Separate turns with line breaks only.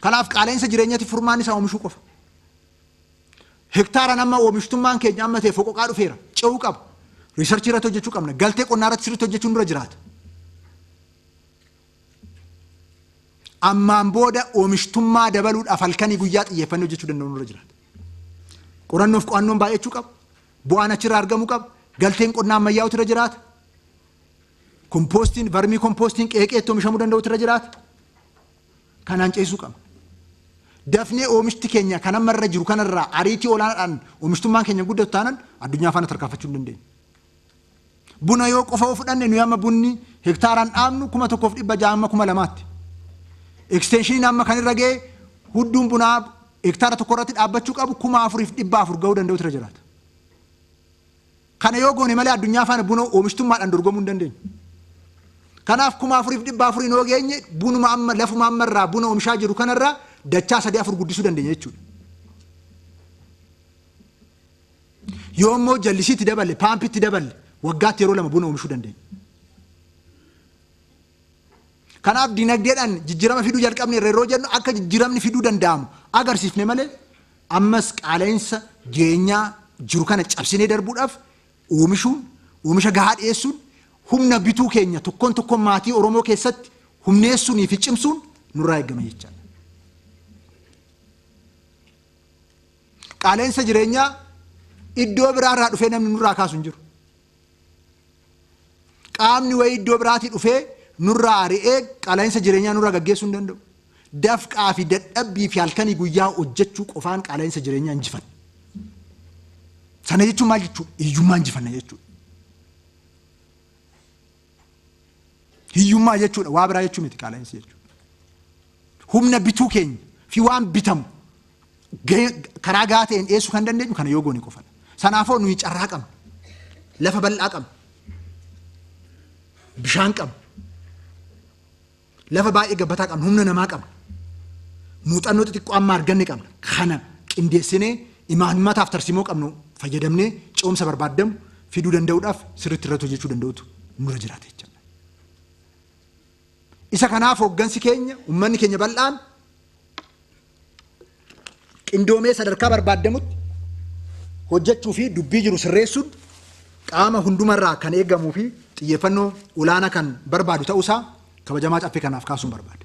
Kanaaf qaala'insa jireenyaatti furmaan isaa oomishuu qofa. Hektaara nama oomishtummaan keenya amma ta'e foqoqaa dhufeera. Ce'uu qaba. Riisarchii irratti hojjechuu qabna. Galtee qonnaa irratti sirriitti hojjechuun dura jiraata. Ammaan booda oomishtummaa dabaluudhaaf halkanii guyyaa xiyyeeffannoo hojjechuu danda'uun dura jiraata. Qorannoof qo'annoon baay'achuu qaba. Bu'aan achirraa argamuu qaba. Galteen qonnaa ammayyaa'utu irra jiraata. Kompoostiin, varmii kompoostiin qeeqeetti oomishamuu danda'utu irra jiraata. Kanaan ceesuu qaba. Dafnee oomishti keenya kan amma irra jiru kanarraa ariitii olaanaadhaan oomishtummaan keenya guddatu taanan addunyaa faana tarkaanfachuu hin dandeenyu. Buna yoo qofa of fudhanne nuyi amma bunni hektaaraan dhaabnu 1,600 Extensioniin amma kan irra ga'e hudduun bunaa hektaara tokko irratti dhaabbachuu qabu 4,400 ga'uu danda'utu irra jiraata. Kana yoo goone malee addunyaa faana buna oomishtummaadhaan dorgomuu hin dandeenyu. Kanaaf 4,400 yoo geenye bunuma amma lafuma amma irraa buna oomishaa jiru kanarraa dachaa 3-4 guddisuu dandeenya jechuudha. Yoo immoo jallisiitti daballe, paampitti daballe waggaatti yeroo 2 buna oomishuu dandeenya. Kanaaf dinagdeedhaan jijjiirama fiduu jalqabne yeroo jennu akka jijjiiramni fiduu danda'amu agarsiifne malee ammas qaala'insa jireenyaa jiru kana cabsinee darbuudhaaf oomishuun, oomisha gahaa dhiyeessuun, humna bituu keenya tokkoon maatii Oromoo keessatti humneessuunii fi cimsuun nurraa eegama jechaadha. Qaala'insa jireenyaa iddoo biraarraa dhufee namni nurraa kaasu hin jiru. Qaamni wayii iddoo biraatii dhufee nurraa ari'ee qaala'insa jireenyaa nurraa gaggeessuu hin danda'u. Dafqaa fi dadhabbii fi halkanii guyyaa hojjechuu qofaan qaala'insa jireenyaa injifanna. Sana jechuun maal jechuudha? Hiyyummaa injifanna jechuudha. Hiyyummaa jechuudha waa biraa jechuu miti qaala'insa jechuudha. Humna bituu keenya fi waan bitamu karaa gahaa ta'een dhiyeessuu kan dandeenyu kana yoo goone qofadha. Sanaafoo nuyi carraa qabna. Lafa bal'aa qabna. Bishaan qabna. Lafa baay'ee gabbataa qabna. Humna namaa qabna. Muuxannoo xixiqqoo amma arganne qabna. Kana qindeessinee imaammataaf tarsiimoo qabnu fayyadamnee ce'umsa barbaadamu fiduu danda'uudhaaf sirriitti irratti hojjechuu danda'utu nurra jiraata jechuudha. Isa kanaaf hooggansi keenya, uummanni keenya bal'aan qindoomee sadarkaa barbaadamutti hojjechuu fi dubbii jiru sirreessuun qaama hundumarraa kan eegamuu fi xiyyeeffannoo olaanaa kan barbaadu ta'uusaa kabajamaa caffee kanaaf kaasuun barbaada.